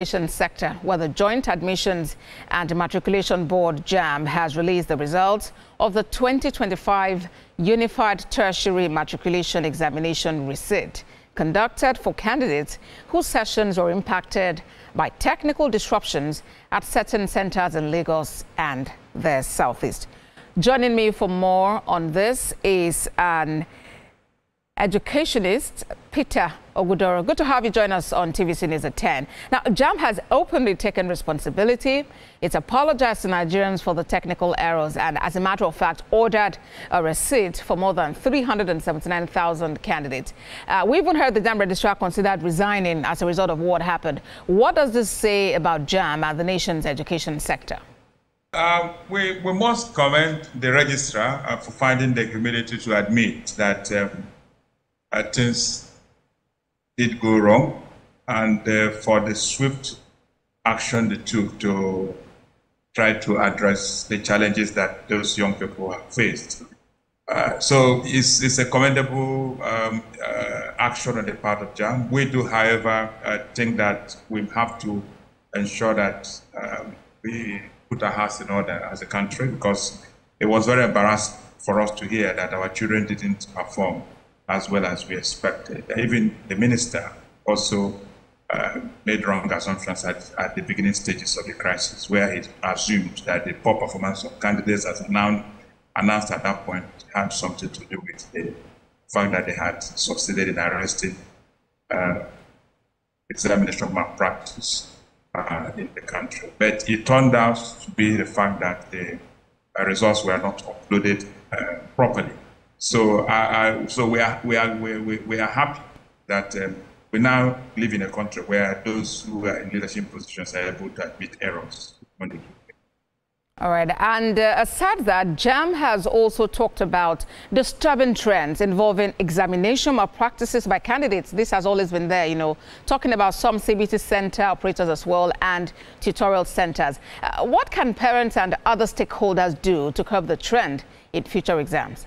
Sector, where the Joint Admissions and Matriculation Board Jamb has released the results of the 2025 Unified Tertiary Matriculation Examination Resit, conducted for candidates whose sessions were impacted by technical disruptions at certain centers in Lagos and the Southeast. Joining me for more on this is an educationist, Peter Ogudoro. Good to have you join us on TVC News at 10. Now, Jamb has openly taken responsibility. It's apologized to Nigerians for the technical errors and, as a matter of fact, ordered a receipt for more than 379,000 candidates. We even heard the Jamb registrar considered resigning as a result of what happened. What does this say about Jamb and the nation's education sector? We must commend the registrar for finding the humility to admit that things did go wrong, and for the swift action they took to try to address the challenges that those young people have faced. So it's a commendable action on the part of Jamb. We do, however, think that we have to ensure that we put our house in order as a country, because it was very embarrassing for us to hear that our children didn't perform as well as we expected. Even the minister also made wrong assumptions at the beginning stages of the crisis, where he assumed that the poor performance of candidates, as announced at that point, had something to do with the fact that they had succeeded in arresting examination malpractice in the country. But it turned out to be the fact that the results were not uploaded properly. So, we are happy that we now live in a country where those who are in leadership positions are able to admit errors when they do. All right, and aside that, Jamb has also talked about disturbing trends involving examination malpractices by candidates. This has always been there, you know, talking about some CBT center operators as well and tutorial centers. What can parents and other stakeholders do to curb the trend in future exams?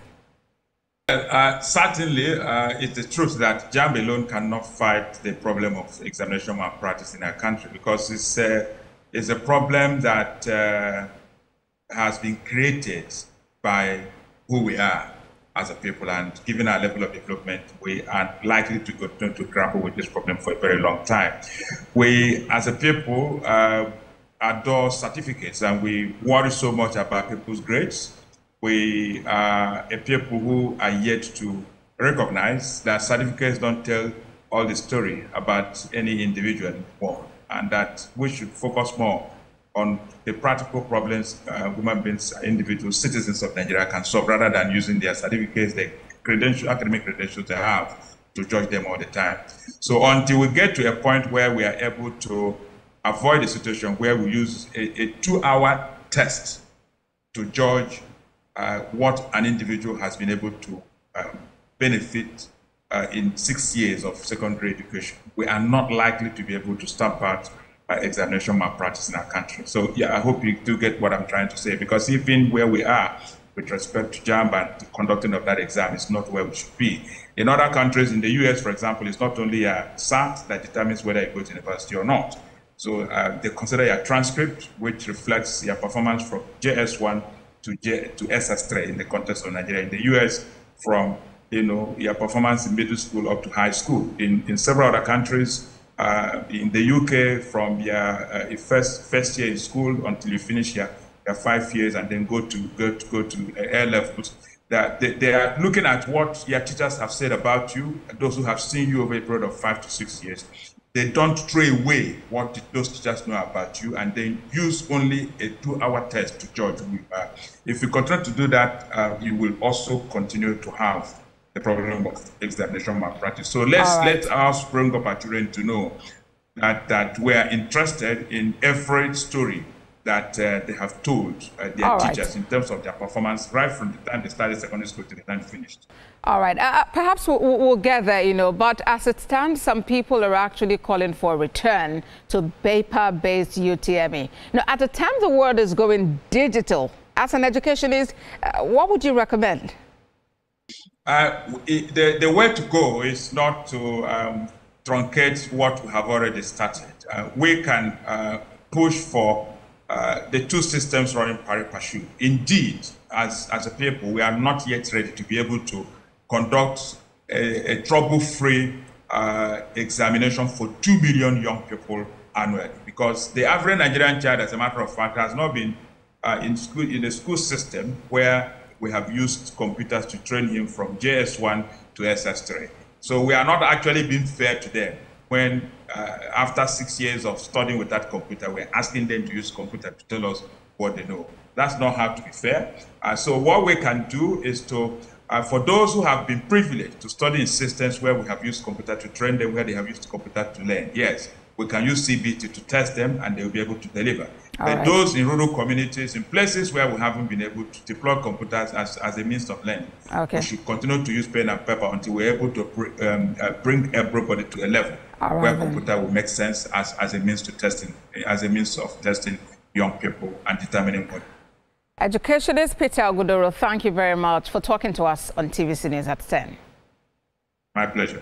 Certainly, it's the truth that Jamb alone cannot fight the problem of examination malpractice in our country, because it's a problem that has been created by who we are as a people, and given our level of development, we are likely to continue to grapple with this problem for a very long time. We, as a people, adore certificates, and we worry so much about people's grades. We are a people who are yet to recognize that certificates don't tell all the story about any individual anymore, and that we should focus more on the practical problems human beings, individuals, citizens of Nigeria can solve, rather than using their certificates, the academic credentials they have, to judge them all the time. So until we get to a point where we are able to avoid a situation where we use a 2-hour test to judge what an individual has been able to benefit in 6 years of secondary education, we are not likely to be able to stamp out examination malpractice in our country. So yeah, I hope you do get what I'm trying to say, because even where we are with respect to Jamb and the conducting of that exam is not where we should be. In other countries, in the US, for example, it's not only a SAT that determines whether you go to university or not. So they consider your transcript, which reflects your performance from JS1 to SS3 in the context of Nigeria. In the US, from your performance in middle school up to high school. In several other countries, in the UK, from your first year in school until you finish your 5 years and then go to A levels, they are looking at what your teachers have said about you, those who have seen you over a period of 5 to 6 years. They don't throw away what those teachers know about you, and they use only a 2-hour test to judge who you are. If you continue to do that, you will also continue to have the problem of examination malpractice. So let us bring up our children to know that we are interested in every story that they have told their teachers in terms of their performance, right from the time they started secondary school to the time they finished. All right. Perhaps we'll get there, but as it stands, some people are actually calling for a return to paper-based UTME. Now, at the time the world is going digital, as an educationist, what would you recommend? The way to go is not to truncate what we have already started. we can push for the two systems running pari passu. Indeed, as a people, we are not yet ready to be able to conduct a trouble-free examination for 2 million young people annually, because the average Nigerian child, as a matter of fact, has not been in a school system where we have used computers to train him from JS1 to SS3. So we are not actually being fair to them when after 6 years of studying with that computer, we're asking them to use computer to tell us what they know. That's not how to be fair. So what we can do is to, for those who have been privileged to study in systems where we have used computer to train them, where they have used computer to learn, yes, we can use CBT to test them and they'll be able to deliver. But those in rural communities, in places where we haven't been able to deploy computers as a means of learning, we should continue to use pen and paper until we're able to bring everybody to a level where computer will make sense as a means to testing, as a means of testing young people and determining what. Educationist Peter Ogudoro, thank you very much for talking to us on TVC News at 10. My pleasure.